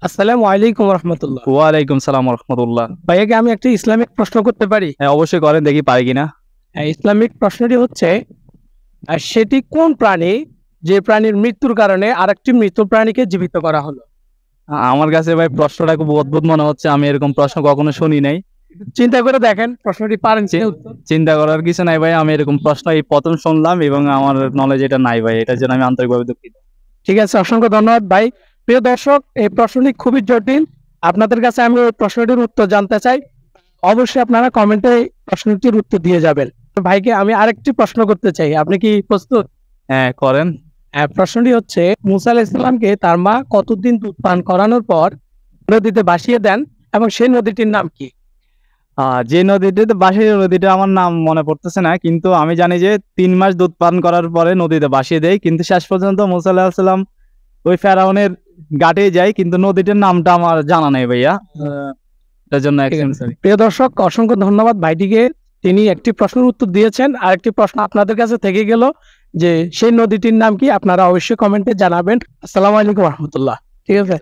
আসসালামু আলাইকুম রহমতুল্লাহ। ওয়ালাইকুম সালাম রহমতুল্লাহ। ভাইয়াকে আমি একটা ইসলামিক প্রশ্ন করতে পারি? হ্যাঁ, অবশ্যই করেন, দেখি পারি কিনা। ইসলামিক প্রশ্নটি হচ্ছে, সেটি কোন প্রাণী যে প্রাণীর মৃত্যুর কারণে আরেকটি মৃত প্রাণীকে জীবিত করা হলো? আমার কাছে ভাই প্রশ্নটা খুব অদ্ভুত মনে হচ্ছে, আমি এরকম প্রশ্ন কখনো শুনি নাই। চিন্তা করে দেখেন প্রশ্নটি পারেন কিনা উত্তর। চিন্তা করার কিছু নাই ভাই, আমি এরকম প্রশ্ন এই প্রথম শুনলাম এবং আমার নলেজ এটা নাই ভাই, এটার জন্য আমি আন্তরিকভাবে দুঃখিত। ঠিক আছে, অসংখ্য ধন্যবাদ ভাই। প্রিয় দর্শক, এই প্রশ্নটি খুবই জটিল। আপনাদের কাছে আমি ওই প্রশ্নটির উত্তর জানতে চাই। অবশ্যই আপনারা কমেন্টে প্রশ্নটির উত্তর দিয়ে যাবেন। ভাইকে আমি আরেকটি প্রশ্ন করতে চাই, আপনি কি প্রস্তুত? হ্যাঁ, করেন। প্রশ্নটি হচ্ছে, মুসা আলাইহিস সালামকে তার মা কতদিন দুধ পান করানোর পর নদীতে ভাসিয়ে দেন এবং সেই নদীটির নাম কি? যে নদীটিতে বাঁশির নদীটা আমার নাম মনে পড়তেছে না, কিন্তু আমি জানি যে 3 মাস দুধ পান করার পরে নদীতে ভাসিয়ে দেয়, কিন্তু শেষ পর্যন্ত মুসা আলাইহিস সালাম ওই ফেরাউনের ঘাটে যায়, কিন্তু নদীটির নামটা আমার জানা নেই ভাইয়া। এটার জন্য সরি। প্রিয় দর্শক, অসংখ্য ধন্যবাদ ভাইটিকে। তিনি একটি প্রশ্নের উত্তর দিয়েছেন, আর একটি প্রশ্ন আপনাদের কাছে থেকে গেল যে সেই নদীটির নাম কি। আপনারা অবশ্যই কমেন্টে জানাবেন। আসসালামু আলাইকুম রহমতুল্লাহ। ঠিক আছে।